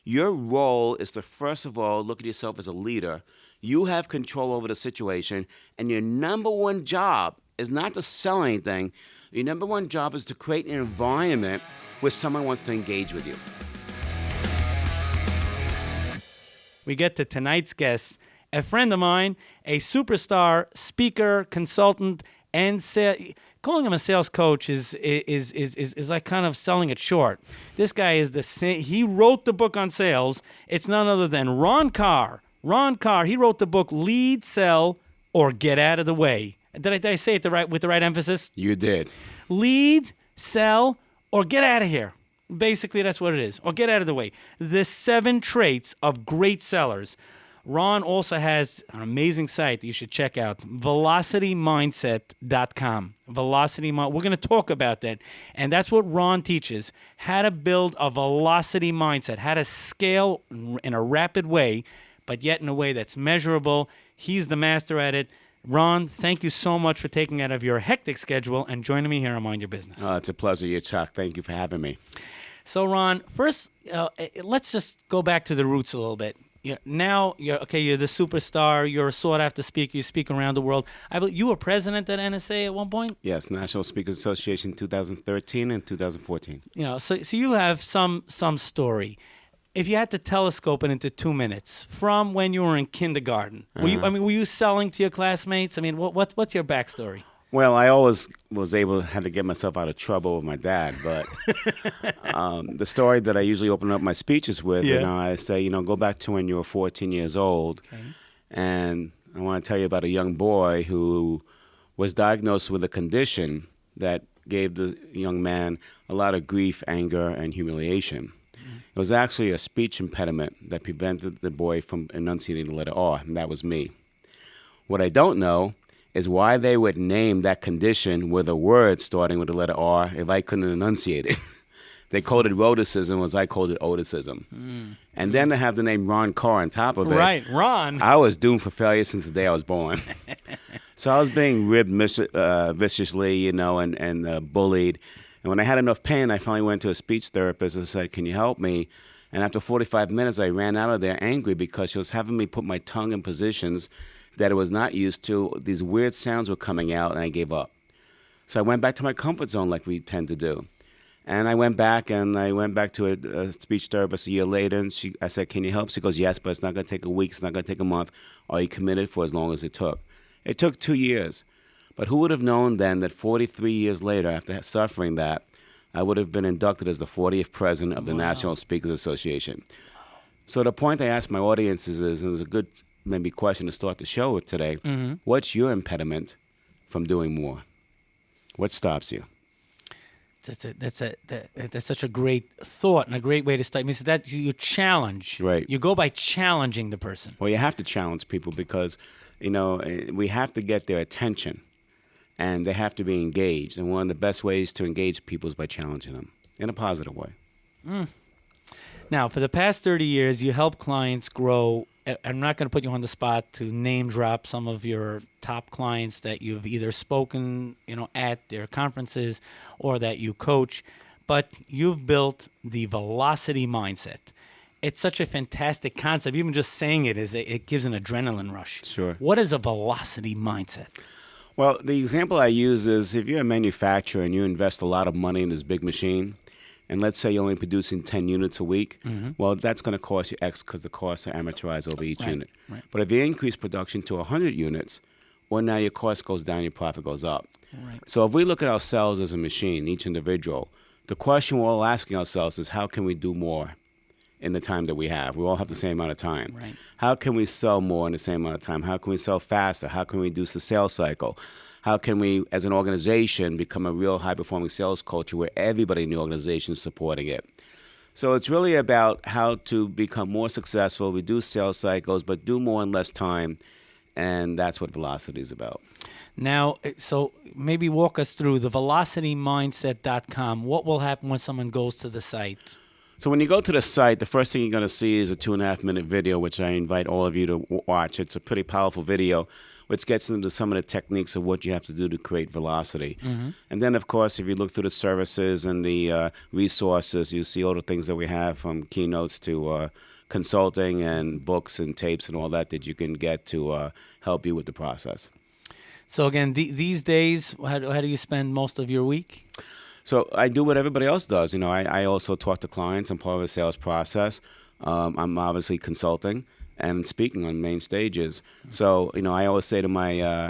Your role is to, first of all, look at yourself as a leader. You have control over the situation, and your number one job is not to sell anything. Your number one job is to create an environment where someone wants to engage with you. We get to tonight's guest, a friend of mine, a superstar, speaker, consultant, and calling him a sales coach is like kind of selling it short. This guy is he wrote the book on sales. It's none other than Ron Karr. Ron Karr, he wrote the book Lead, Sell, or Get Out of the Way. Did I say it with the right emphasis? You did. Lead, sell, or get out of here. Basically, that's what it is. Or get out of the way. The 7 traits of great sellers. Ron also has an amazing site that you should check out, velocitymindset.com. We're going to talk about that. And that's what Ron teaches, how to build a velocity mindset, how to scale in a rapid way, but yet in a way that's measurable. He's the master at it. Ron, thank you so much for taking out of your hectic schedule and joining me here on Mind Your Business. It's a pleasure, Yitzchok. Thank you for having me. So, Ron, first, let's just go back to the roots a little bit. Now, you're the superstar. You're a sought-after speaker. You speak around the world. I believe you were president at NSA at one point? Yes, National Speakers Association 2013 and 2014. So you have some story. If you had to telescope it into 2 minutes, from when you were in kindergarten, were you selling to your classmates? I mean, what's your backstory? Well, I always had to get myself out of trouble with my dad, but the story that I usually open up my speeches with, I say, go back to when you were 14 years old, and I want to tell you about a young boy who was diagnosed with a condition that gave the young man a lot of grief, anger, and humiliation. It was actually a speech impediment that prevented the boy from enunciating the letter R, and that was me. What I don't know is why they would name that condition with a word starting with the letter R if I couldn't enunciate it. They called it rhoticism, as I called it oticism. And then to have the name Ron Karr on top of it. Right, Ron. I was doomed for failure since the day I was born. So I was being ribbed viciously, and bullied. And when I had enough pain, I finally went to a speech therapist and said, "Can you help me?" And after 45 minutes, I ran out of there angry because she was having me put my tongue in positions that it was not used to. These weird sounds were coming out, and I gave up. So I went back to my comfort zone like we tend to do. And I went back to a speech therapist a year later, and I said, "Can you help?" She goes, "Yes, but it's not going to take a week. It's not going to take a month. Are you committed?" For as long as it took. It took 2 years. But who would have known then that 43 years later, after suffering that, I would have been inducted as the 40th president of the National Speakers Association. So the point I ask my audiences is, and it's a good maybe question to start the show with today, what's your impediment from doing more? What stops you? That's such a great thought and a great way to start. I mean, so that you challenge. Right. You go by challenging the person. Well, you have to challenge people because, we have to get their attention. And they have to be engaged. And one of the best ways to engage people is by challenging them in a positive way. Now, for the past 30 years, you help clients grow. I'm not going to put you on the spot to name drop some of your top clients that you've either spoken, at their conferences or that you coach. But you've built the velocity mindset. It's such a fantastic concept. Even just saying it gives an adrenaline rush. Sure. What is a velocity mindset? Well, the example I use is if you're a manufacturer and you invest a lot of money in this big machine, and let's say you're only producing 10 units a week, well, that's going to cost you X because the costs are amortized over each unit. Right. But if you increase production to 100 units, well, now your cost goes down, your profit goes up. Right. So if we look at ourselves as a machine, each individual, the question we're all asking ourselves is how can we do more in the time that we have? We all have the same amount of time. Right. How can we sell more in the same amount of time? How can we sell faster? How can we reduce the sales cycle? How can we, as an organization, become a real high-performing sales culture where everybody in the organization is supporting it? So it's really about how to become more successful, reduce sales cycles, but do more in less time, and that's what velocity is about. Now, so maybe walk us through the velocitymindset.com. What will happen when someone goes to the site? So when you go to the site, the first thing you're going to see is a 2.5-minute video, which I invite all of you to watch. It's a pretty powerful video which gets into some of the techniques of what you have to do to create velocity. And then, of course, if you look through the services and the resources, you see all the things that we have, from keynotes to consulting and books and tapes and all that you can get to help you with the process. So again, these days, how do you spend most of your week? So I do what everybody else does. I also talk to clients. I'm part of the sales process. I'm obviously consulting and speaking on main stages. So, I always say to my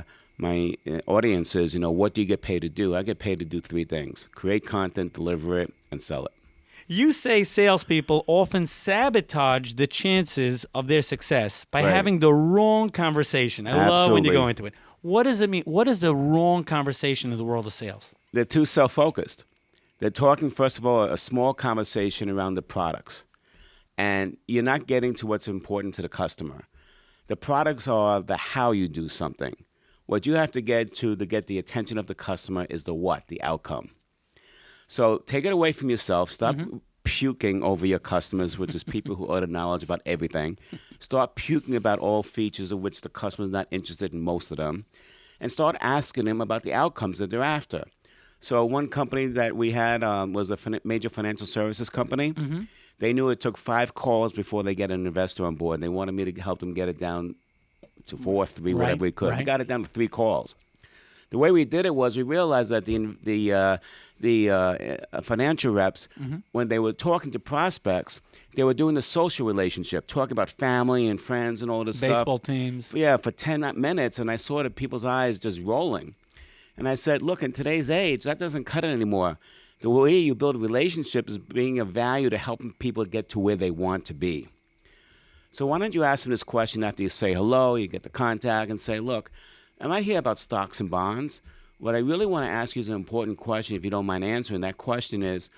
audiences, what do you get paid to do? I get paid to do 3 things: create content, deliver it, and sell it. You say salespeople often sabotage the chances of their success by having the wrong conversation. I love when you go into it. What does it mean? What is the wrong conversation in the world of sales? They're too self-focused. They're talking, first of all, a small conversation around the products. And you're not getting to what's important to the customer. The products are the how you do something. What you have to get the attention of the customer is the what, the outcome. So take it away from yourself. Stop puking over your customers, which is people who utter knowledge about everything. Start puking about all features of which the customer is not interested in, most of them. And start asking them about the outcomes that they're after. So one company that we had was a major financial services company. They knew it took 5 calls before they get an investor on board. They wanted me to help them get it down to 4, 3, whatever we could. Right. We got it down to 3 calls. The way we did it was we realized that the financial reps, when they were talking to prospects, they were doing the social relationship, talking about family and friends and all this stuff. Baseball teams. Yeah, for 10 minutes, and I saw the people's eyes just rolling. And I said, look, in today's age, that doesn't cut it anymore. The way you build a relationship is being of value to helping people get to where they want to be. So why don't you ask them this question after you say hello, you get the contact, and say, look, I might hear about stocks and bonds. What I really want to ask you is an important question, if you don't mind answering. That question is,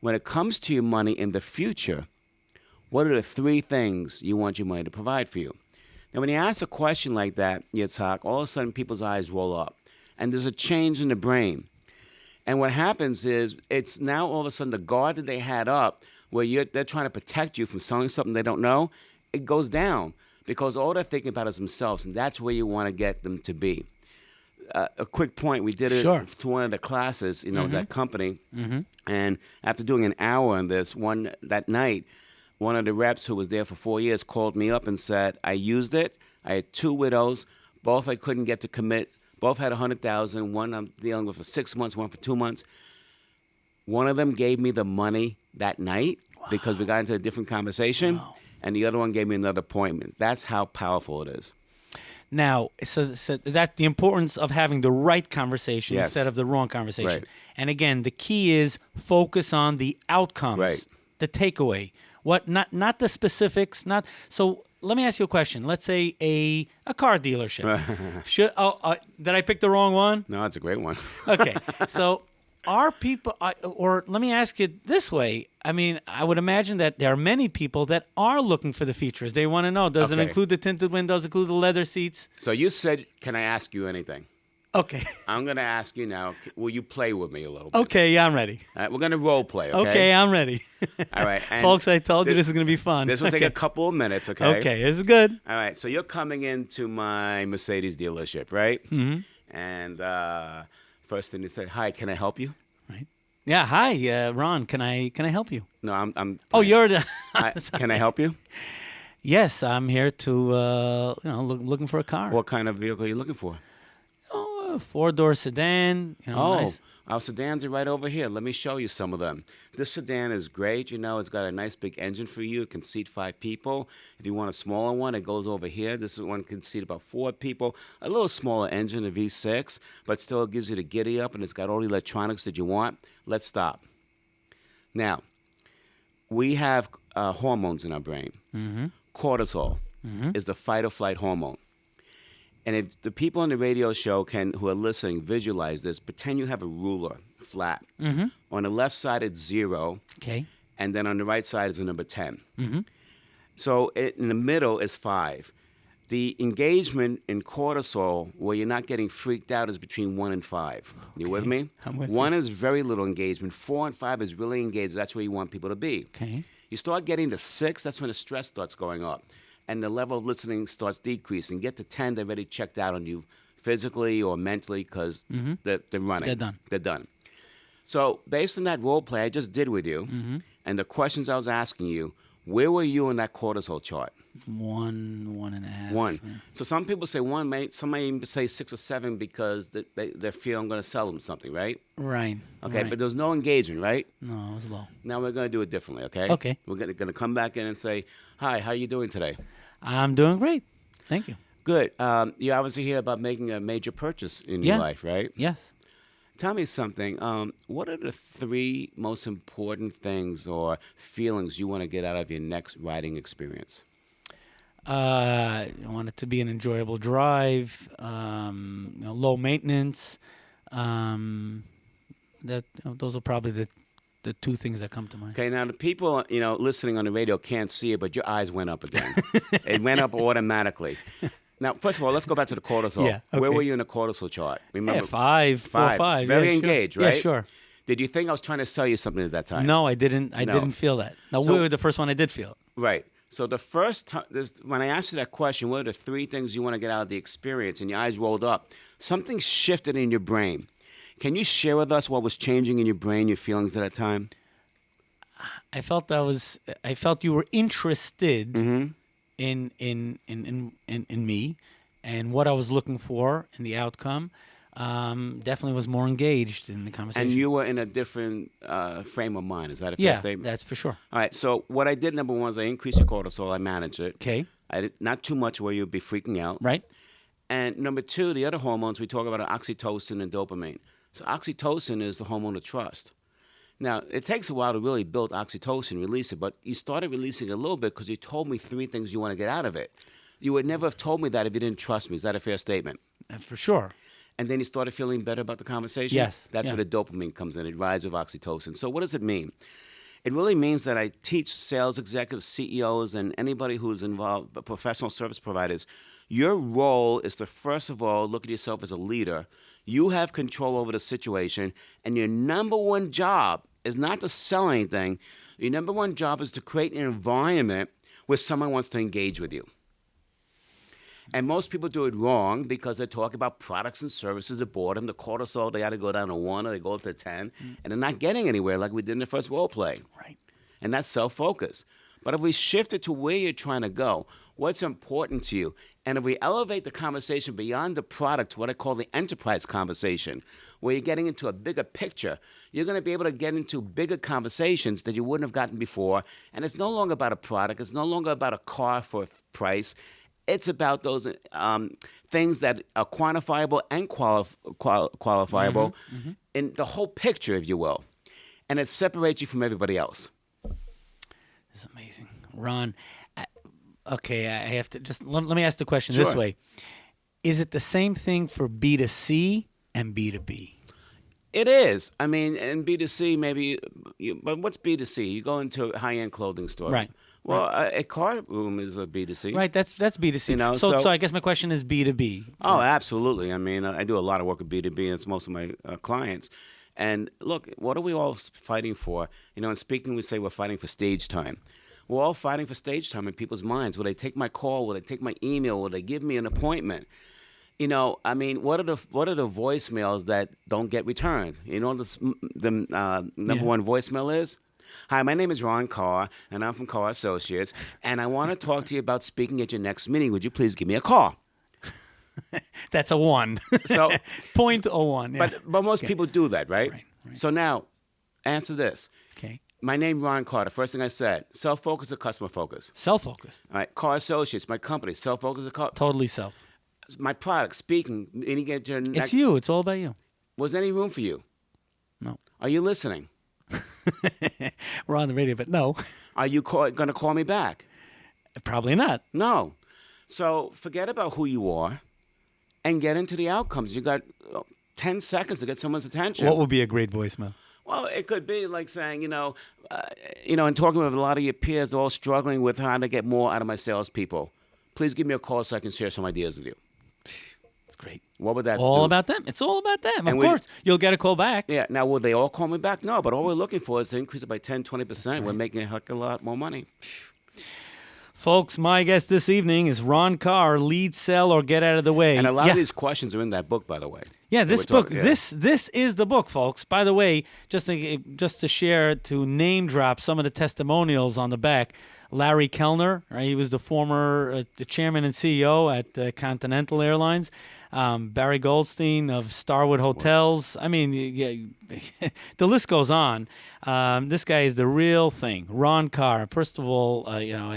when it comes to your money in the future, what are the 3 things you want your money to provide for you? Now, when you ask a question like that, Yitzchok, all of a sudden people's eyes roll up, and there's a change in the brain. And what happens is, it's now all of a sudden the guard that they had up, where they're trying to protect you from selling something they don't know, it goes down, because all they're thinking about is themselves, and that's where you want to get them to be. A quick point, we did it to one of the classes, that company, and after doing an hour on this, that night, one of the reps who was there for 4 years called me up and said, I used it. I had 2 widows, both I couldn't get to commit. Both had $100,000. One I'm dealing with for 6 months, one for 2 months. One of them gave me the money that night because we got into a different conversation, and the other one gave me another appointment. That's how powerful it is. Now, so that the importance of having the right conversation instead of the wrong conversation. Right. And again, the key is focus on the outcomes, the takeaway. Not the specifics. So. Let me ask you a question. Let's say a car dealership. Did I pick the wrong one? No, it's a great one. Okay. So are people, or let me ask you this way. I mean, I would imagine that there are many people that are looking for the features. They want to know, does it include the tinted windows, include the leather seats? So you said, can I ask you anything? Okay. I'm going to ask you now, will you play with me a little bit? Okay, yeah, I'm ready. All right, we're going to role play, okay? Okay, I'm ready. All right. And folks, I told you this is going to be fun. This will take a couple of minutes, okay? Okay, this is good. All right, so you're coming into my Mercedes dealership, right? Mm-hmm. And first thing they said, hi, can I help you? Right. Yeah, hi, Ron, can I help you? No, I'm Oh, you're the... Can I help you? Yes, I'm here to, looking for a car. What kind of vehicle are you looking for? A 4-door sedan. Nice. Our sedans are right over here. Let me show you some of them. This sedan is great. It's got a nice big engine for you. It can seat 5 people. If you want a smaller one, it goes over here. This one can seat about 4 people. A little smaller engine, a V6, but still gives you the giddy up, and it's got all the electronics that you want. Let's stop. Now, we have hormones in our brain. Mm-hmm. Cortisol is the fight or flight hormone. And if the people on the radio show who are listening, visualize this, pretend you have a ruler, flat. Mm-hmm. On the left side, it's 0. Okay. And then on the right side is a number 10. Mm-hmm. So in the middle is 5. The engagement in cortisol, where you're not getting freaked out, is between 1 and 5. Okay. You with me? I'm with 1 you. is very little engagement. 4 and 5 is really engaged. That's where you want people to be. Okay. You start getting to 6, that's when the stress starts going up. and the level of listening starts decreasing. Get to 10, they're already checked out on you physically or mentally because they're running. They're done. They're done. So based on that role play I just did with you and the questions I was asking you, where were you in that cortisol chart? 1.5. 1. Yeah. So some people say 1, some may even say 6 or 7 because they feel I'm going to sell them something, right? Right. Okay, right. but there's no engagement, right? No, it was low. Now we're going to do it differently, okay? Okay. We're going to come back in and say, hi, how are you doing today? I'm doing great. Thank you. Good. You obviously hear about making a major purchase in your life, right? Yes. Tell me something. What are the 3 most important things or feelings you want to get out of your next writing experience? I want it to be an enjoyable drive, low maintenance. Those are probably the 2 things that come to mind. Okay, now the people listening on the radio can't see it, but your eyes went up again. It went up automatically. Now, first of all, let's go back to the cortisol. Yeah, okay. Where were you in the cortisol chart? Remember, 5, 4 or 5. Very yeah, engaged, sure. right? Yeah, sure. Did you think I was trying to sell you something at that time? No, I didn't. I didn't feel that. No, So- we were the first one I did feel. Right. So the first time, when I asked you that question, what are the 3 things you want to get out of the experience, and your eyes rolled up, something shifted in your brain. Can you share with us what was changing in your brain, your feelings at that time? I felt you were interested in me and what I was looking for and the outcome. Definitely was more engaged in the conversation. And you were in a different frame of mind. Is that a fair statement? That's for sure. All right. So what I did, number 1, is I increased your cortisol. I managed it. Okay. I did not too much where you'd be freaking out. Right. And number 2, the other hormones we talk about are oxytocin and dopamine. So oxytocin is the hormone of trust. Now, it takes a while to really build oxytocin, release it, but you started releasing it a little bit because you told me 3 things you want to get out of it. You would never have told me that if you didn't trust me. Is that a fair statement? For sure. And then you started feeling better about the conversation? Yes. That's yeah. where the dopamine comes in. It rides with oxytocin. So what does it mean? It really means that I teach sales executives, CEOs, and anybody who's involved, professional service providers, your role is to, first of all, look at yourself as a leader. You have control over the situation, and your number 1 job is not to sell anything. Your number 1 job is to create an environment where someone wants to engage with you. And most people do it wrong because they talk about products and services, the boredom, the cortisol, they either go down to 1 or they go up to 10, and they're not getting anywhere like we did in the first role play. Right. And that's self-focus. But if we shift it to where you're trying to go, what's important to you, and if we elevate the conversation beyond the product to what I call the enterprise conversation, where you're getting into a bigger picture, you're going to be able to get into bigger conversations that you wouldn't have gotten before. And it's no longer about a product. It's no longer about a car for a price. It's about those things that are quantifiable and qualifiable in the whole picture, if you will. And it separates you from everybody else. It's amazing. Ron, okay, I have to just let me ask the question Sure. this way. Is it the same thing for B2C and B2B? It is. I mean, in B2C, maybe, but what's B2C? You go into a high-end clothing store. Right. Well, a car room is a B2C. Right, that's B2C. You know, so so I guess my question is B2B. Oh, absolutely. I mean, I do a lot of work with B2B, and it's most of my clients. And look, what are we all fighting for? You know, in speaking, we say we're fighting for stage time. We're all fighting for stage time in people's minds. Will they take my call? Will they take my email? Will they give me an appointment? You know, I mean, what are the voicemails that don't get returned? You know, the number 1 voicemail is? Hi, my name is Ron Karr, and I'm from Karr Associates, and I want to talk to you about speaking at your next meeting. Would you please give me a call? That's a 1. So, 0.01. Yeah. but most people do that, right? Right. So now, answer this. Okay. My name, Ron Karr. The first thing I said, self-focus or customer focus? Self-focused. All right, Karr Associates, my company, self-focus or Totally self. my product, speaking. It's you. It's all about you. Was there any room for you? No. Are you listening? We're on the radio, but no. Are you going to call me back? Probably not. No. So forget about who you are and get into the outcomes. You got 10 seconds to get someone's attention. What would be a great voicemail? Well, it could be like saying, and talking with a lot of your peers, they're all struggling with how to get more out of my salespeople. Please give me a call so I can share some ideas with you. It's great. What would that All do? about them. It's all about them. And Of course. You'll get a call back. Yeah. Now, will they all call me back? No, but all we're looking for is to increase it by 10, 20%. right. We're making a heck of a lot more money. Folks, my guest this evening is Ron Karr, Lead, Sell, or Get Out of the Way. And a lot of these questions are in that book, by the way. Yeah, this book, yeah. this is the book, folks. By the way, just to share, to name drop some of the testimonials on the back. Larry Kellner, right? He was the former the chairman and CEO at Continental Airlines. Barry Goldstein of Starwood Hotels. I mean, yeah, the list goes on. This guy is the real thing. Ron Karr. First of all, I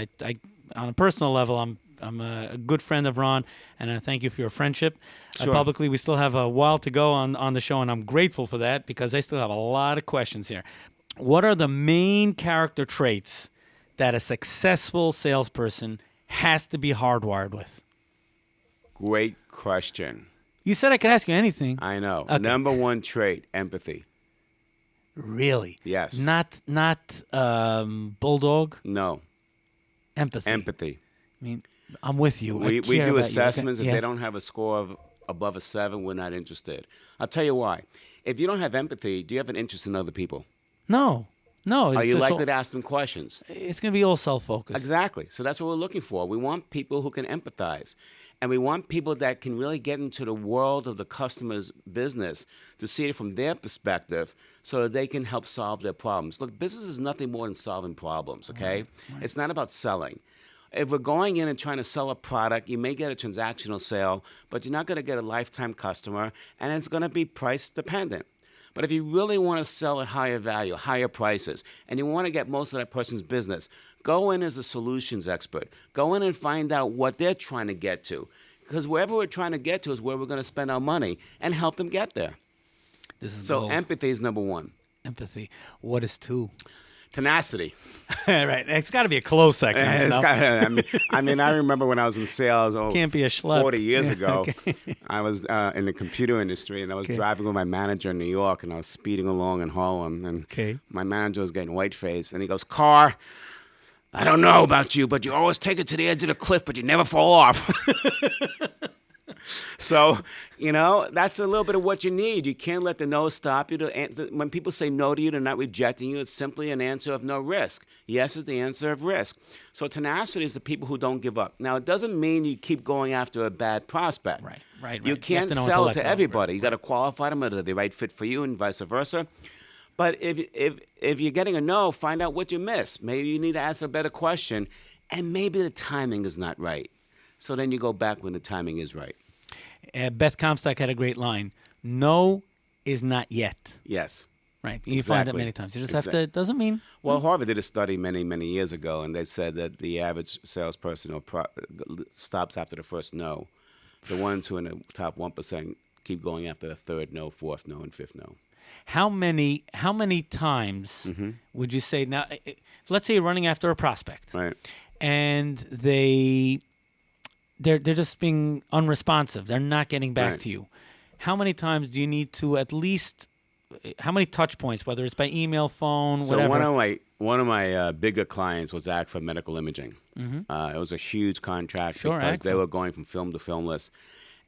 on a personal level, I'm a good friend of Ron, and I thank you for your friendship. Sure. Publicly, we still have a while to go on the show, and I'm grateful for that because I still have a lot of questions here. What are the main character traits that a successful salesperson has to be hardwired with? Great question. You said I could ask you anything. I know. Okay. Number one trait, empathy. Really? Yes. Not bulldog? No. Empathy. Empathy. I mean, I'm with you. We care do about assessments. you. If they don't have a score of above a 7, we're not interested. I'll tell you why. If you don't have empathy, do you have an interest in other people? No. Are you it's likely to ask them questions? It's going to be all self-focused. Exactly. So that's what we're looking for. We want people who can empathize. And we want people that can really get into the world of the customer's business to see it from their perspective so that they can help solve their problems. Look, business is nothing more than solving problems, okay? Right. It's not about selling. If we're going in and trying to sell a product, you may get a transactional sale, but you're not going to get a lifetime customer, and it's going to be price dependent. But if you really want to sell at higher value, higher prices, and you want to get most of that person's business, go in as a solutions expert. Go in and find out what they're trying to get to. Because wherever we're trying to get to is where we're going to spend our money and help them get there. So gold. Empathy is number one. Empathy. What is 2? Tenacity. Right. It's got to be a close second. I remember when I was in sales Can't be a schlep. 40 years ago. Okay. I was in the computer industry, and I was driving with my manager in New York, and I was speeding along in Harlem. And my manager was getting white-faced, and he goes, Karr, I don't know about you, but you always take it to the edge of the cliff, but you never fall off. So, that's a little bit of what you need. You can't let the no stop you. When people say no to you, they're not rejecting you. It's simply an answer of no risk. Yes is the answer of risk. So tenacity is the people who don't give up. Now, it doesn't mean you keep going after a bad prospect. Right. You can't sell to everybody. You got to qualify them whether they're the right fit for you and vice versa. But if you're getting a no, find out what you missed. Maybe you need to ask a better question, and maybe the timing is not right. So then you go back when the timing is right. Beth Comstock had a great line. No is not yet. Yes. Right. You find that many times. You just have to, it doesn't mean. Well, Harvard did a study many, many years ago, and they said that the average salesperson stops after the first no. The ones who are in the top 1% keep going after the third no, fourth no, and fifth no. How many times would you say, now, let's say you're running after a prospect. Right. And they're just being unresponsive. They're not getting back to you. How many times do you need to at least, how many touch points, whether it's by email, phone, whatever? So one of my bigger clients was ACT for medical imaging. It was a huge contract because they were going from film to filmless.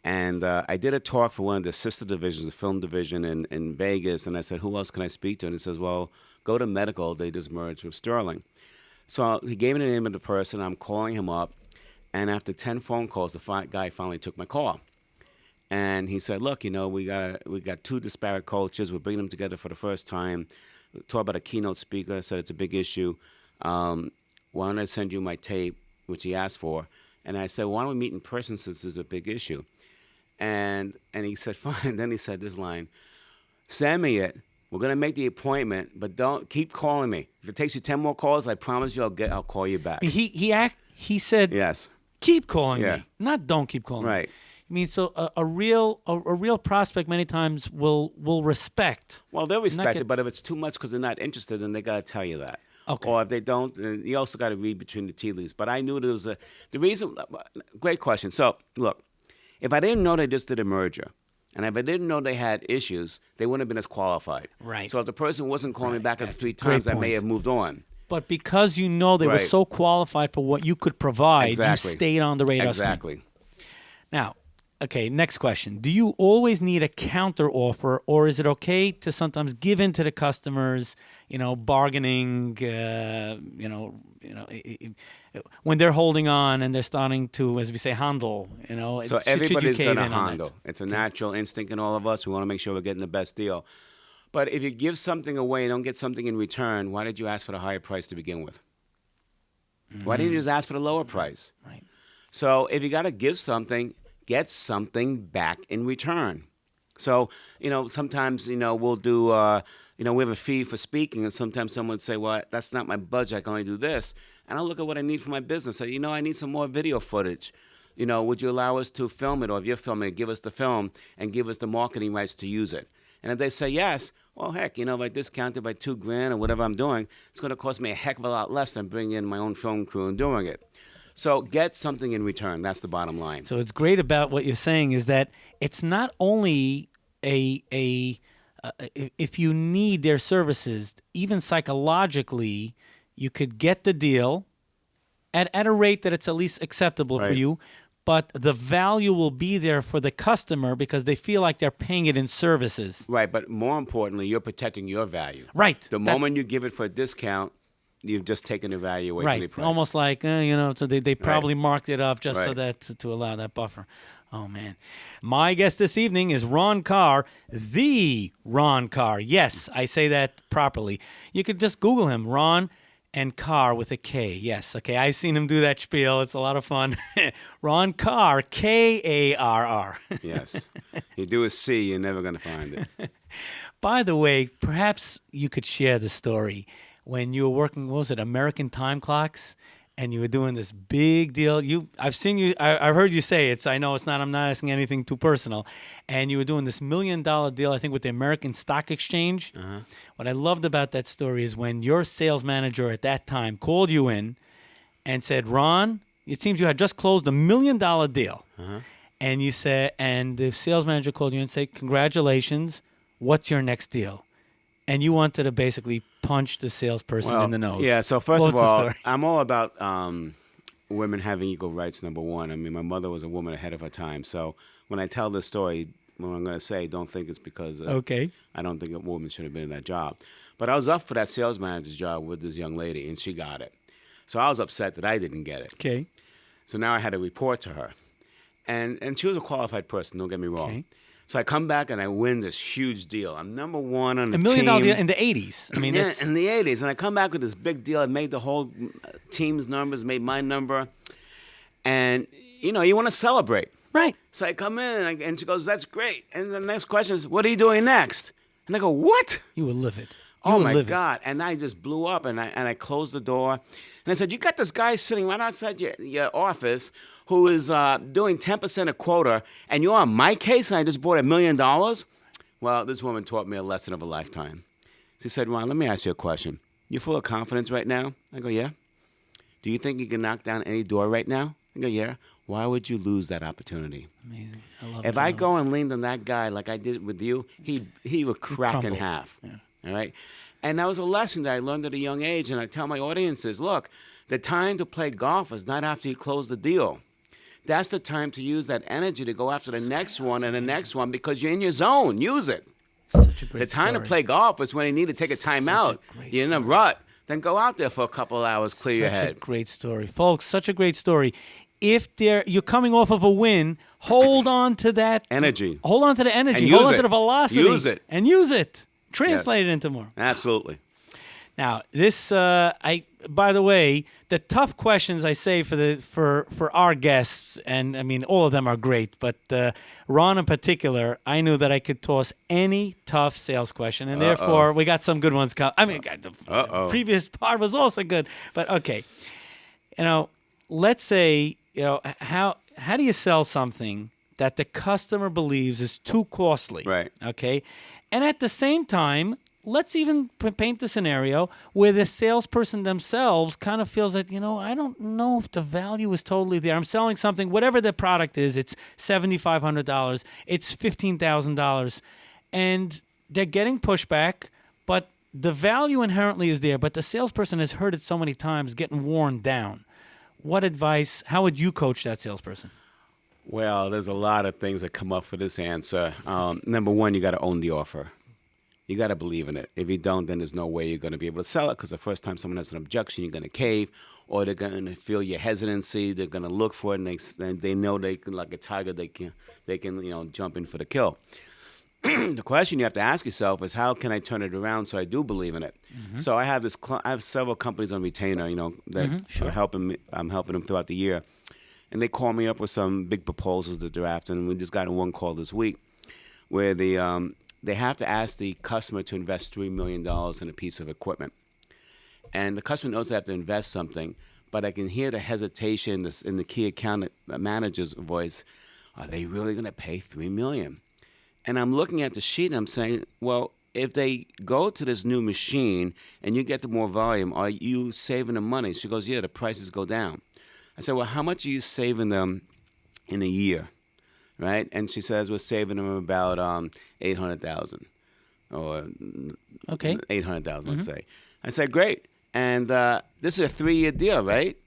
And I did a talk for one of the sister divisions, the film division in Vegas, and I said, who else can I speak to? And he says, well, go to medical. They just merged with Sterling. So he gave me the name of the person. I'm calling him up. And after 10 phone calls, the guy finally took my call. And he said, look, we got 2 disparate cultures. We're bringing them together for the first time. We talked about a keynote speaker. I said, it's a big issue. Why don't I send you my tape, which he asked for. And I said, why don't we meet in person since this is a big issue? And he said, fine. And then he said this line, send me it. We're going to make the appointment, but don't keep calling me. If it takes you 10 more calls, I promise you I'll call you back. He said, yes. Keep calling me, not don't keep calling me. Right. I mean, so a real prospect many times will respect. Well, they'll respect it, but if it's too much because they're not interested, then they got to tell you that. Okay. Or if they don't, you also got to read between the tea leaves. But I knew there was the reason. Great question. So look, if I didn't know they just did a merger, and if I didn't know they had issues, they wouldn't have been as qualified. Right. So if the person wasn't calling me back after 3 times, I may have moved on. But because they were so qualified for what you could provide, you stayed on the radar screen. Exactly. Now, Okay, next question. Do you always need a counter offer, or is it okay to sometimes give in to the customers, bargaining, when they're holding on and they're starting to, as we say, handle, So should you everybody's cave going to in on handle. it? It's a natural instinct in all of us. We want to make sure we're getting the best deal. But if you give something away and don't get something in return, why did you ask for the higher price to begin with? Why didn't you just ask for the lower price? Right. So if you got to give something, get something back in return. So, sometimes, we'll do, we have a fee for speaking, and sometimes someone would say, well, that's not my budget. I can only do this. And I'll look at what I need for my business. Say, I need some more video footage. Would you allow us to film it? Or if you're filming it, give us the film and give us the marketing rights to use it. And if they say yes, well, heck, if I discount it by $2,000 or whatever I'm doing, it's going to cost me a heck of a lot less than bringing in my own film crew and doing it. So get something in return. That's the bottom line. So it's great about what you're saying is that it's not only if you need their services, even psychologically, you could get the deal at a rate that it's at least acceptable for you, but the value will be there for the customer because they feel like they're paying it in services. Right, but more importantly, you're protecting your value. Right. The moment you give it for a discount, you've just taken the value away from the price. Almost like, so they probably marked it up just so Right. that to allow that buffer. Oh, man. My guest this evening is Ron Karr, the Ron Karr. Yes, I say that properly. You could just Google him, Ron and Karr with a K. Yes, okay, I've seen him do that spiel. It's a lot of fun. Ron Karr, Karr. Yes. You do a C, you're never going to find it. By the way, perhaps you could share the story when you were working, what was it, American Time Clocks, and you were doing this big deal. I've seen you, I've heard you say it, so I know it's not, I'm not asking anything too personal. And you were doing this $1 million deal, I think, with the American Stock Exchange. Uh-huh. What I loved about that story is when your sales manager at that time called you in and said, Ron, it seems you had just closed $1 million deal. Uh-huh. And you said, and the sales manager called you and said, congratulations, what's your next deal? And you wanted to basically punch the salesperson in the nose. Yeah, so first of all, I'm all about women having equal rights, number one. I mean, my mother was a woman ahead of her time. So when I tell this story, what I'm going to say, don't think it's because I don't think a woman should have been in that job. But I was up for that sales manager's job with this young lady, and she got it. So I was upset that I didn't get it. Okay. So now I had to report to her. And she was a qualified person, don't get me wrong. Okay. So I come back and I win this huge deal. I'm number one on the team. $1 million deal in the 80s. I mean, yeah, in the 80s. And I come back with this big deal. I made the whole team's numbers, made my number. And, you want to celebrate. Right. So I come in and she goes, that's great. And the next question is, what are you doing next? And I go, what? You were livid. Oh, my God. And I just blew up and I closed the door. And I said, you got this guy sitting right outside your office who is doing 10% of quota, and you're on my case, and I just bought $1 million? Well, this woman taught me a lesson of a lifetime. She said, Ron, let me ask you a question. You full of confidence right now? I go, yeah. Do you think you can knock down any door right now? I go, yeah. Why would you lose that opportunity? Amazing. I love it. If I go and leaned on that guy like I did with you, he would crack in half. Yeah. All right? And that was a lesson that I learned at a young age, and I tell my audiences, look, the time to play golf is not after you close the deal. That's the time to use that energy to go after the next one and the next one because you're in your zone. Use it. Such a great The time story. to play golf is when you need to take a time out. You're in a rut. Then go out there for a couple of hours, clear your head. Such a great story. Folks, such a great story. If you're coming off of a win, hold on to that energy. Hold on to the energy. And hold use on it. to the velocity. Use it. And use it. Translate it into more. Absolutely. Now, this, by the way, the tough questions I say for our guests, and I mean, all of them are great, but Ron in particular, I knew that I could toss any tough sales question, and therefore we got some good ones. The previous part was also good, but okay. Let's say, how do you sell something that the customer believes is too costly? Right. Okay. And at the same time, let's even paint the scenario where the salesperson themselves kind of feels that, I don't know if the value is totally there. I'm selling something, whatever the product is, it's $7,500, it's $15,000, and they're getting pushback, but the value inherently is there, but the salesperson has heard it so many times, getting worn down. What advice, how would you coach that salesperson? Well, there's a lot of things that come up for this answer. Number one, you got to own the offer. You got to believe in it. If you don't, then there's no way you're going to be able to sell it, because the first time someone has an objection, you're going to cave, or they're going to feel your hesitancy. They're going to look for it, and they know they can, like a tiger, they can jump in for the kill. The question you have to ask yourself is, how can I turn it around so I do believe in it? Mm-hmm. So I have several companies on retainer, that sure. are helping me. I'm helping them throughout the year, and they call me up with some big proposals that they're after. And we just got one call this week where they have to ask the customer to invest $3 million in a piece of equipment, and the customer knows they have to invest something, but I can hear the hesitation in the key account manager's voice. Are they really going to pay $3 million? And I'm looking at the sheet and I'm saying, well, if they go to this new machine and you get the more volume, are you saving them money? She goes, yeah, the prices go down. I said, well, how much are you saving them in a year, right? And she says, we're saving them about $800,000 or Okay. $800,000, let's say. I said, great. And this is a 3-year deal, right?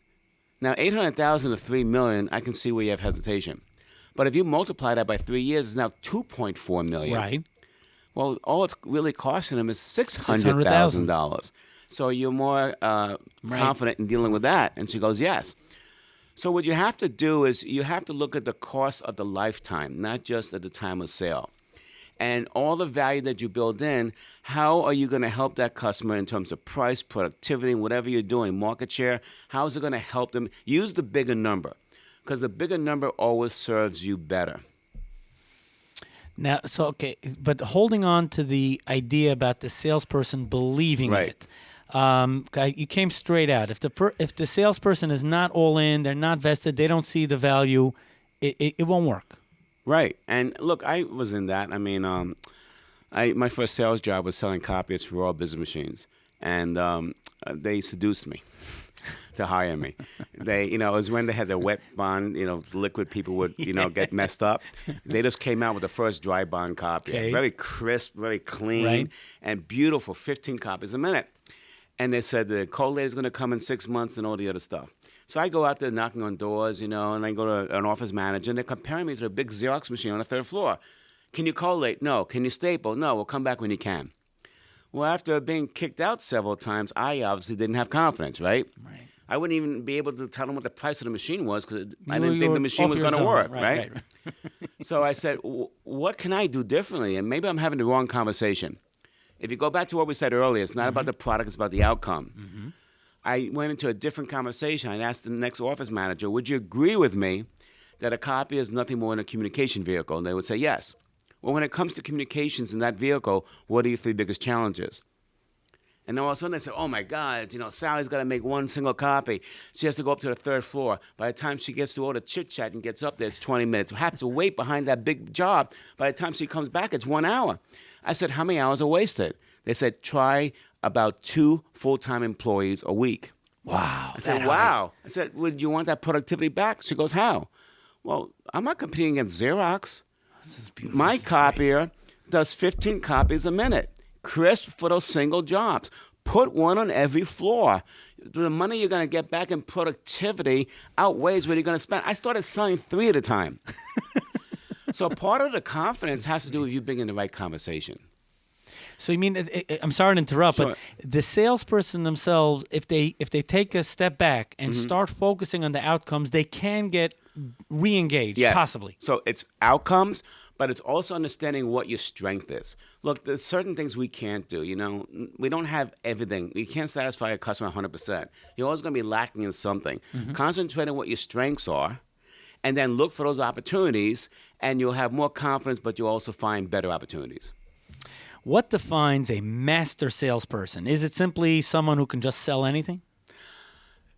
Now, $800,000 to $3 million, I can see where you have hesitation. But if you multiply that by 3 years, it's now $2.4 million. Right. Well, all it's really costing them is $600,000. So you're more confident in dealing with that. And she goes, yes. So what you have to do is you have to look at the cost of the lifetime, not just at the time of sale. And all the value that you build in, how are you going to help that customer in terms of price, productivity, whatever you're doing, market share? How is it going to help them? Use the bigger number, because the bigger number always serves you better. Now, okay, but holding on to the idea about the salesperson believing in it. You came straight out. If the salesperson is not all in, they're not vested, they don't see the value, it won't work. Right. And look, I was in that. I mean, my first sales job was selling copiers for all business machines, and they seduced me to hire me. It was when they had the wet bond, liquid people would, get messed up. They just came out with the first dry bond copy. Okay. Very crisp, very clean, right. and beautiful, 15 copies a minute. And they said the collator's going to come in 6 months and all the other stuff. So I go out there knocking on doors, and I go to an office manager, and they're comparing me to a big Xerox machine on the 3rd floor. Can you collate? No. Can you staple? No. We'll come back when you can. Well, after being kicked out several times, I obviously didn't have confidence, right? Right. I wouldn't even be able to tell them what the price of the machine was, because I didn't think the machine was going to work, right? So I said, what can I do differently? And maybe I'm having the wrong conversation. If you go back to what we said earlier, it's not about the product, it's about the outcome. Mm-hmm. I went into a different conversation. I asked the next office manager, would you agree with me that a copy is nothing more than a communication vehicle? And they would say yes. Well, when it comes to communications in that vehicle, what are your 3 biggest challenges? And then all of a sudden they say, oh my God, Sally's got to make one single copy. She has to go up to the 3rd floor. By the time she gets through all the chit-chat and gets up there, it's 20 minutes. We have to wait behind that big job. By the time she comes back, it's 1 hour. I said, how many hours are wasted? They said, try about 2 full-time employees a week. Wow. I said, wow. I said, would you want that productivity back? She goes, how? Well, I'm not competing against Xerox. This is beautiful. My copier does 15 copies a minute. Crisp for those single jobs. Put one on every floor. The money you're going to get back in productivity outweighs what you're going to spend. I started selling 3 at a time. So part of the confidence has to do with you being in the right conversation. So you mean, I'm sorry to interrupt, Sure. but the salesperson themselves, if they take a step back and start focusing on the outcomes, they can get re-engaged, Yes. possibly. So it's outcomes, but it's also understanding what your strength is. Look, there's certain things we can't do. We don't have everything. We can't satisfy a customer 100%. You're always going to be lacking in something. Concentrate on what your strengths are, and then look for those opportunities, and you'll have more confidence, but you'll also find better opportunities. What defines a master salesperson? Is it simply someone who can just sell anything?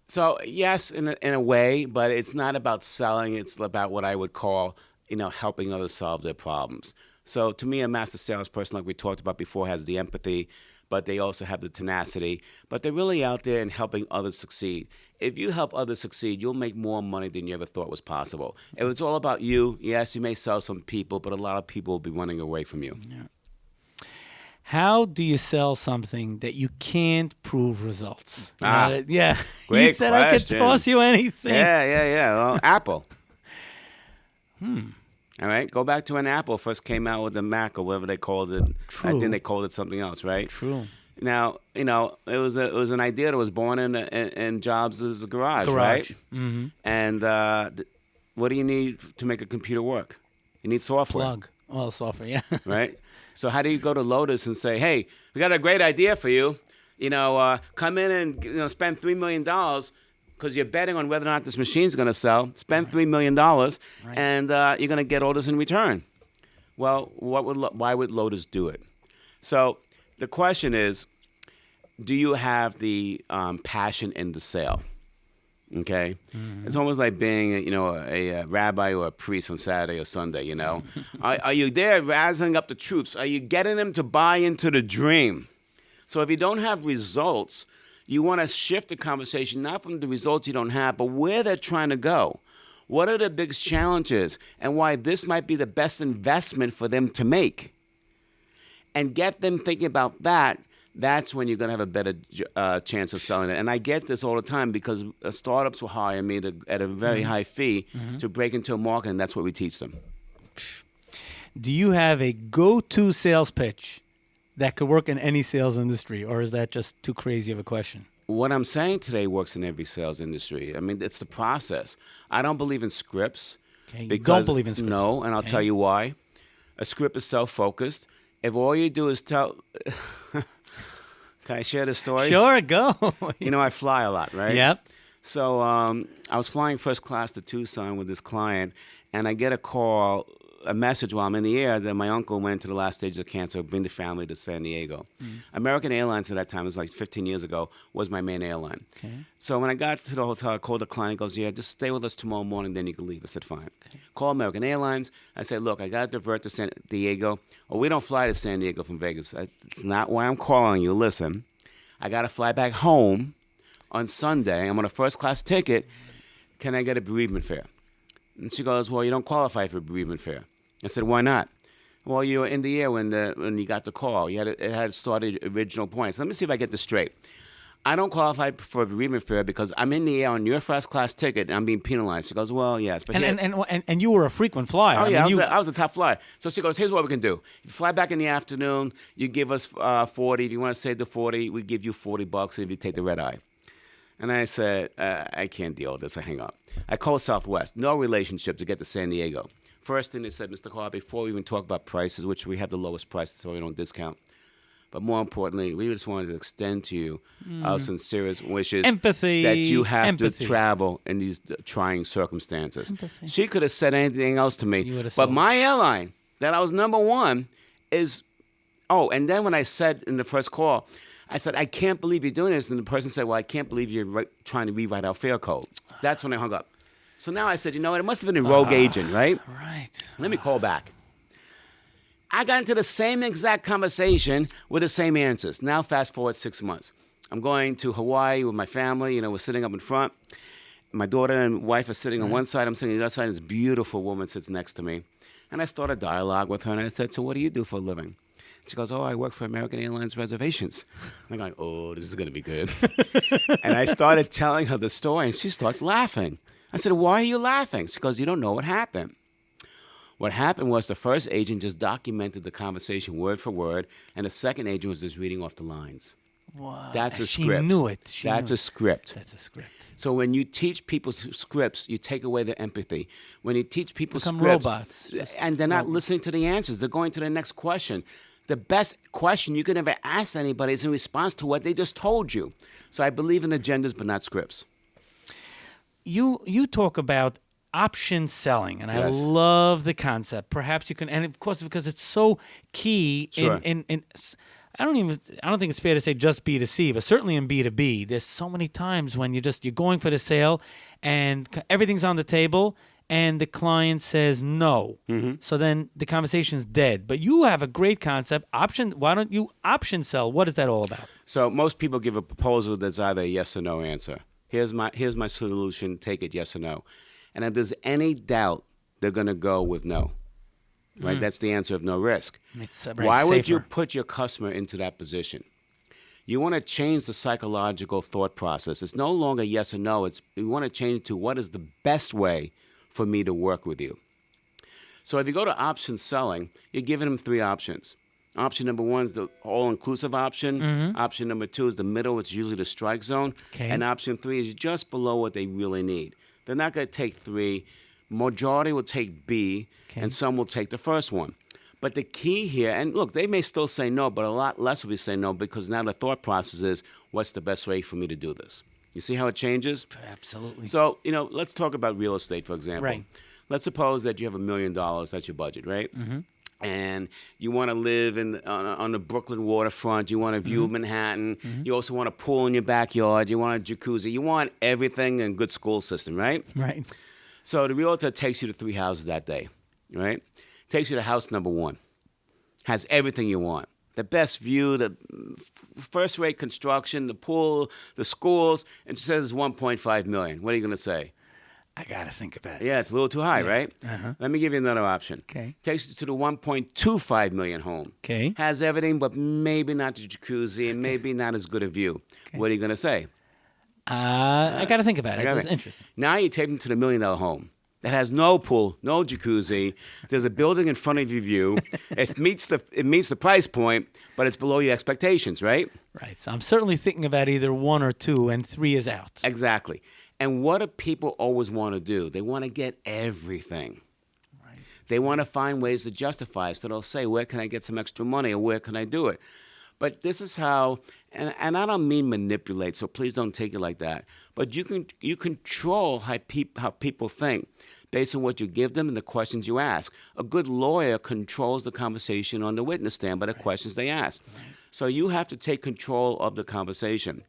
So yes, in a way, but it's not about selling. It's about what I would call, helping others solve their problems. So to me, a master salesperson, like we talked about before, has the empathy, but they also have the tenacity. But they're really out there and helping others succeed. If you help others succeed, you'll make more money than you ever thought was possible. If it's all about you, yes, you may sell some people, but a lot of people will be running away from you. Yeah. How do you sell something that you can't prove results? Yeah. Great You said question. I could toss you anything. Yeah. Well, Apple. All right, go back to when Apple first came out with the Mac or whatever they called it. True. I think they called it something else, right? True. Now, it was an idea that was born in Jobs' garage, right? Mm-hmm. And what do you need to make a computer work? You need software. Plug. Well, software, yeah. Right? So how do you go to Lotus and say, hey, we got a great idea for you. Come in and spend $3 million because you're betting on whether or not this machine's going to sell. Spend $3 million, and you're going to get all this in return. Well, why would Lotus do it? So the question is, do you have the passion in the sale? Okay, It's almost like being a rabbi or a priest on Saturday or Sunday. Are you there razzing up the troops? Are you getting them to buy into the dream? So if you don't have results, you want to shift the conversation not from the results you don't have, but where they're trying to go. What are the biggest challenges, and why this might be the best investment for them to make? And get them thinking about that. That's when you're going to have a better chance of selling it. And I get this all the time because startups will hire me at a very high fee to break into a market, and that's what we teach them. Do you have a go-to sales pitch that could work in any sales industry, or is that just too crazy of a question? What I'm saying today works in every sales industry. I mean, it's the process. I don't believe in scripts. Okay, you don't believe in scripts. No, and I'll tell you why. A script is self-focused. If all you do is tell... Can I share the story? Sure, go. I fly a lot, right? Yep. So I was flying first class to Tucson with this client, and I get a message while I'm in the air that my uncle went to the last stages of cancer, bring the family to San Diego. American Airlines at that time, it was like 15 years ago, was my main airline. Okay. So when I got to the hotel, I called the client, goes, yeah, just stay with us tomorrow morning, then you can leave. I said, fine. Okay. Call American Airlines. I said, look, I got to divert to San Diego. Oh, we don't fly to San Diego from Vegas. It's not why I'm calling you. Listen, I got to fly back home on Sunday. I'm on a first-class ticket. Can I get a bereavement fare? And she goes, well, you don't qualify for a bereavement fare. I said, why not? Well, you were in the air when you got the call. It had started original points. Let me see if I get this straight. I don't qualify for a bereavement fare because I'm in the air on your first-class ticket and I'm being penalized. She goes, well, yes. But and you were a frequent flyer. Oh, yeah, I was a top flyer. So she goes, here's what we can do. You fly back in the afternoon, you give us 40. If you want to save the 40, we give you $40 if you take the red eye. And I said, I can't deal with this. I hang up. I called Southwest. No relationship to get to San Diego. First thing they said, Mr. Karr, before we even talk about prices, which we have the lowest prices, so we don't discount. But more importantly, we just wanted to extend to you our sincerest wishes Empathy. that you have to travel in these trying circumstances. Empathy. She could have said anything else to me. But sold. my airline, that I was number one, is... Oh, and then when I said in the first call, I said, I can't believe you're doing this. And the person said, well, I can't believe you're trying to rewrite our fare code. That's when I hung up. So now I said, you know what? It must have been a rogue agent, right? Right. Let me call back. I got into the same exact conversation with the same answers. Now, fast forward 6 months. I'm going to Hawaii with my family. We're sitting up in front. My daughter and wife are sitting on one side. I'm sitting on the other side. And this beautiful woman sits next to me. And I start a dialogue with her. And I said, so what do you do for a living? She goes, oh, I work for American Airlines Reservations. I'm going, oh, this is going to be good. And I started telling her the story. And she starts laughing. I said, why are you laughing? She goes, you don't know what happened. What happened was the first agent just documented the conversation word for word, and the second agent was just reading off the lines. Wow. That's a She script. knew it. That's a script. That's a script. So when you teach people scripts, you take away their empathy. When you teach people Become scripts, robots. and they're not listening to the answers, they're going to the next question. The best question you could ever ask anybody is in response to what they just told you. So I believe in agendas, but not scripts. You talk about option selling, and Yes. I love the concept. Perhaps you can, and of course, because it's so key Sure. in I don't think it's fair to say just B2C, but certainly in B2B, there's so many times when you're going for the sale and everything's on the table and the client says no. Mm-hmm. So then the conversation's dead. But you have a great concept. Why don't you option sell? What is that all about? So most people give a proposal that's either a yes or no answer. Here's my solution, take it yes or no. And if there's any doubt, they're going to go with no. Right? That's the answer of no risk. It's very Why would you safer. put your customer into that position? You want to change the psychological thought process. It's no longer yes or no. You want to change it to what is the best way for me to work with you. So if you go to option selling, you're giving them 3 options. Option number 1 is the all-inclusive option. Option number 2 is the middle, which is usually the strike zone. Okay. And option 3 is just below what they really need. They're not going to take 3. Majority will take B, and some will take the first one. But the key here, and look, they may still say no, but a lot less will be saying no because now the thought process is, what's the best way for me to do this? You see how it changes? Absolutely. So, let's talk about real estate, for example. Right. Let's suppose that you have $1 million. That's your budget, right? And you want to live on the Brooklyn waterfront. You want to view Manhattan. You also want a pool in your backyard. You want a jacuzzi. You want everything and good school system, right? Right. So the realtor takes you to 3 houses that day, right? Takes you to house number 1. Has everything you want. The best view, the first-rate construction, the pool, the schools, and it says it's $1.5 million. What are you going to say? I got to think about it. Yeah, it's a little too high, right? Let me give you another option. Okay. Takes you to the $1.25 million home. Okay. Has everything, but maybe not the jacuzzi and maybe not as good a view. What are you going to say? I got to think about it. That's interesting. Now you take them to the $1 million home that has no pool, no jacuzzi. There's a building in front of your view. It meets the price point, but it's below your expectations, right? Right. So I'm certainly thinking about either 1 or 2, and 3 is out. Exactly. And what do people always want to do? They want to get everything. Right. They want to find ways to justify it. So they'll say, where can I get some extra money, or where can I do it? But this is how, and I don't mean manipulate, so please don't take it like that. But you control how people think based on what you give them and the questions you ask. A good lawyer controls the conversation on the witness stand by the questions they ask. Right. So you have to take control of the conversation.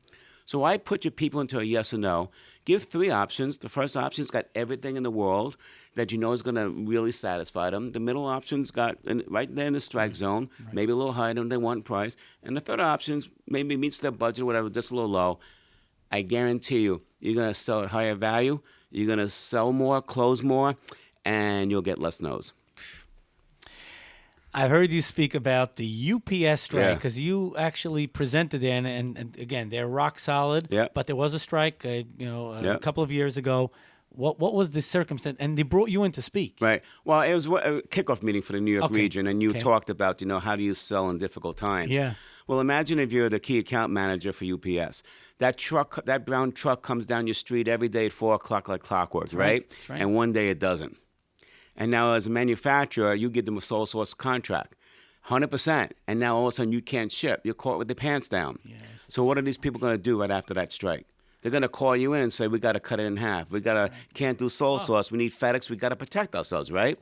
So I put your people into a yes or no. Give 3 options. The first option's got everything in the world that you know is going to really satisfy them. The middle option's got right there in the strike zone, maybe a little higher than they want price. And the third option maybe meets their budget, whatever, just a little low. I guarantee you're going to sell at higher value. You're going to sell more, close more, and you'll get less no's. I've heard you speak about the UPS strike because you actually presented it, and again, they're rock solid. Yeah. But there was a strike, a couple of years ago. What was the circumstance? And they brought you in to speak. Right. Well, it was a kickoff meeting for the New York region, and you talked about how do you sell in difficult times. Yeah. Well, imagine if you're the key account manager for UPS. That brown truck comes down your street every day at 4 o'clock like clockwork, right? That's right. And one day it doesn't. And now as a manufacturer, you give them a sole source contract, 100%. And now all of a sudden you can't ship. You're caught with your pants down. Yes. So what are these people going to do right after that strike? They're going to call you in and say, we got to cut it in half. We can't do sole source. We need FedEx. We got to protect ourselves, right?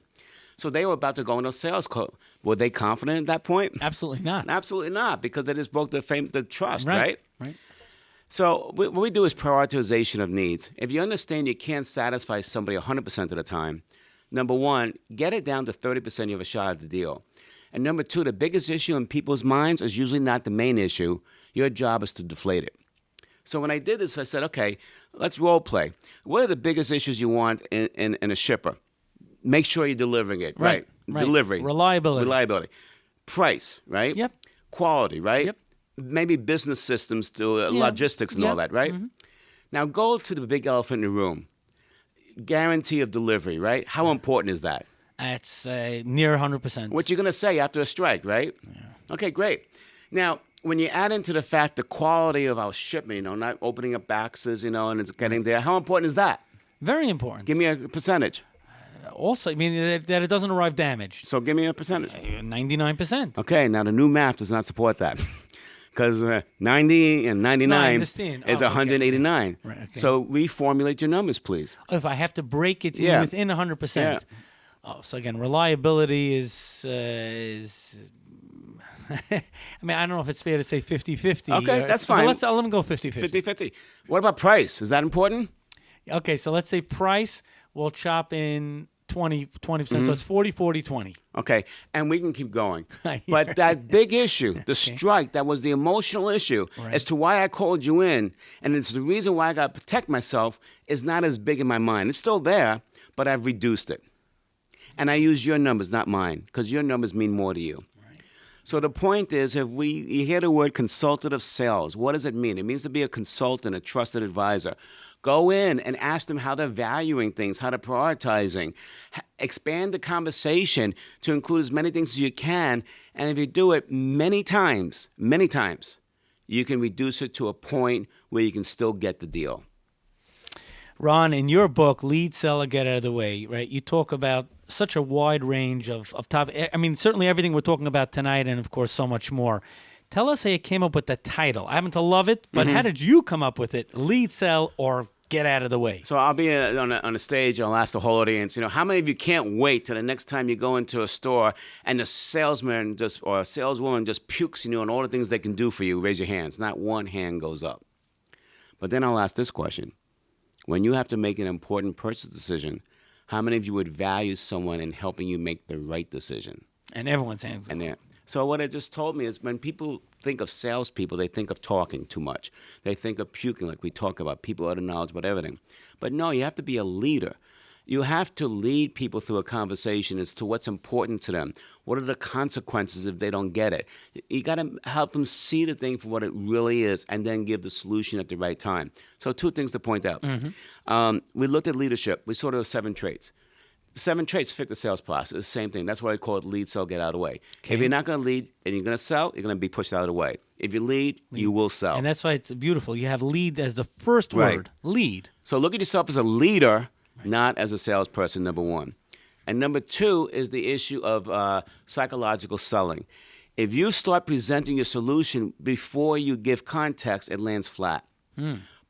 So they were about to go into a sales call. Were they confident at that point? Absolutely not. Absolutely not, because they just broke the trust, Right. So what we do is prioritization of needs. If you understand you can't satisfy somebody 100% of the time, number 1, get it down to 30% you have a shot at the deal. And number 2, the biggest issue in people's minds is usually not the main issue. Your job is to deflate it. So when I did this, I said, okay, let's role play. What are the biggest issues you want in a shipper? Make sure you're delivering it, right? Delivery. Reliability. Price, right? Yep. Quality, right? Yep. Maybe business systems to logistics and all that, right? Mm-hmm. Now go to the big elephant in the room. Guarantee of delivery, right? How important is that? It's near 100%. What you're going to say after a strike, right? Yeah. Okay, great. Now, when you add into the fact the quality of our shipment, not opening up boxes, and it's getting there, how important is that? Very important. Give me a percentage. Also, that it doesn't arrive damaged. So give me a percentage. 99%. Okay, now the new math does not support that. Because 90 and 99 is 189. Okay. Right, okay. So reformulate your numbers, please. If I have to break it within 100%. Yeah. Oh, so again, reliability is I don't know if it's fair to say 50-50. Okay, that's fine. Let them go 50-50. 50-50. What about price? Is that important? Okay, so let's say price, we'll chop in 20%. Mm-hmm. So it's 40-40-20. Okay, and we can keep going. But that big issue, the strike, that was the emotional issue as to why I called you in, and it's the reason why I got to protect myself, is not as big in my mind. It's still there, but I've reduced it. And I use your numbers, not mine, because your numbers mean more to you. So the point is, you hear the word consultative sales, what does it mean? It means to be a consultant, a trusted advisor. Go in and ask them how they're valuing things, how they're prioritizing. Expand the conversation to include as many things as you can. And if you do it many times, you can reduce it to a point where you can still get the deal. Ron, in your book, Lead, Sell, or Get Out of the Way, right, you talk about such a wide range of topics. I mean, certainly everything we're talking about tonight and, of course, so much more. Tell us how you came up with the title. I happen to love it, but how did you come up with it? Lead, Sell, or Get Out of the Way? So I'll be on a stage. I'll ask the whole audience, how many of you can't wait till the next time you go into a store and the salesman or a saleswoman just pukes on all the things they can do for you? Raise your hands. Not one hand goes up. But then I'll ask this question. When you have to make an important purchase decision, how many of you would value someone in helping you make the right decision? And everyone's hands go up. So what it just told me is when people think of salespeople, they think of talking too much. They think of puking, like we talk about, people out of knowledge about everything. But no, you have to be a leader. You have to lead people through a conversation as to what's important to them. What are the consequences if they don't get it? You got to help them see the thing for what it really is and then give the solution at the right time. So 2 things to point out. We looked at leadership. We saw there were 7 traits. 7 traits fit the sales process. It's the same thing. That's why I call it lead, sell, get out of the way. Okay. If you're not going to lead and you're going to sell, you're going to be pushed out of the way. If you lead, you will sell. And that's why it's beautiful. You have lead as the first word. Lead. So look at yourself as a leader, not as a salesperson, number 1. And number 2 is the issue of psychological selling. If you start presenting your solution before you give context, it lands flat.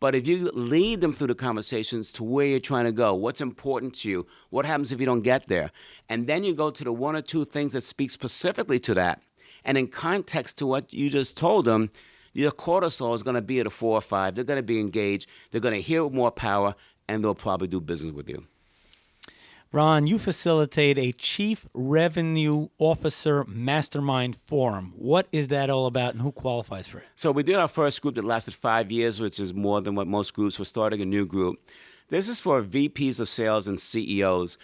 But if you lead them through the conversations to where you're trying to go, what's important to you, what happens if you don't get there, and then you go to the 1 or 2 things that speak specifically to that, and in context to what you just told them, your cortisol is going to be at a 4 or 5. They're going to be engaged. They're going to hear with more power, and they'll probably do business with you. Ron, you facilitate a Chief Revenue Officer Mastermind Forum. What is that all about, and who qualifies for it? So we did our first group that lasted 5 years, which is more than what most groups. We're starting a new group. This is for VPs of sales and CEOs,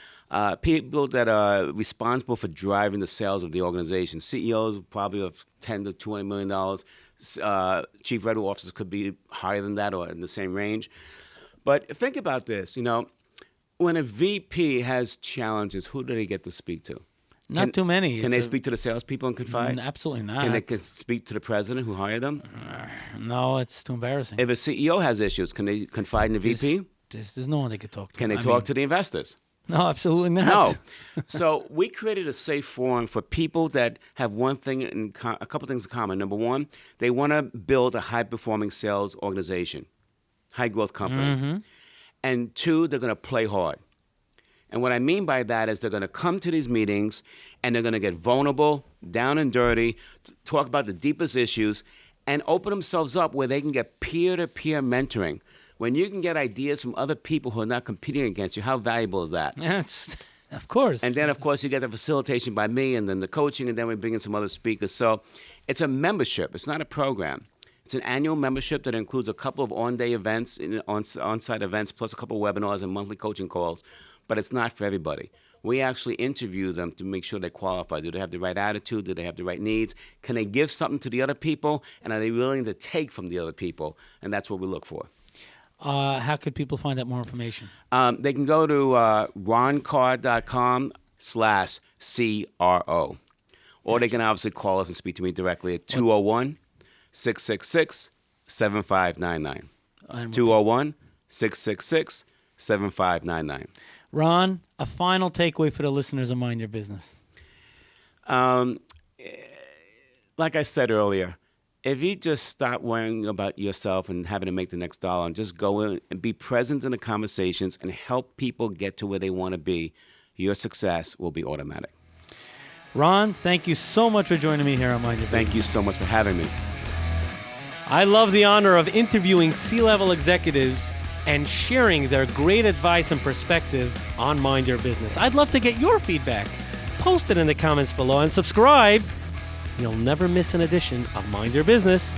people that are responsible for driving the sales of the organization. CEOs probably of $10 to $200 million. Chief Revenue Officers could be higher than that or in the same range. But think about this, when a VP has challenges, who do they get to speak to? Not too many. Can they speak to the salespeople and confide? Absolutely not. Can they speak to the president who hired them? No, it's too embarrassing. If a CEO has issues, can they confide in the VP? There's no one they could talk to. Can they talk to the investors? No, absolutely not. No. So we created a safe forum for people that have a couple things in common. Number 1, they want to build a high-performing sales organization, high-growth company. And 2, they're going to play hard. And what I mean by that is they're going to come to these meetings and they're going to get vulnerable, down and dirty, talk about the deepest issues, and open themselves up where they can get peer-to-peer mentoring. When you can get ideas from other people who are not competing against you, how valuable is that? Yes, of course. And then, of course, you get the facilitation by me and then the coaching, and then we bring in some other speakers. So it's a membership. It's not a program. It's an annual membership that includes a couple of on-day events, on-site events, plus a couple of webinars and monthly coaching calls. But it's not for everybody. We actually interview them to make sure they qualify. Do they have the right attitude? Do they have the right needs? Can they give something to the other people? And are they willing to take from the other people? And that's what we look for. How could people find out more information? They can go to ronkarr.com/CRO. Or they can obviously call us and speak to me directly at 201-666-7599. 201-666-7599. Ron, a final takeaway for the listeners of Mind Your Business. Like I said earlier, if you just stop worrying about yourself and having to make the next dollar and just go in and be present in the conversations and help people get to where they want to be, your success will be automatic. Ron, thank you so much for joining me here on Mind Your Business. Thank you so much for having me. I love the honor of interviewing C-level executives and sharing their great advice and perspective on Mind Your Business. I'd love to get your feedback. Post it in the comments below and subscribe. You'll never miss an edition of Mind Your Business.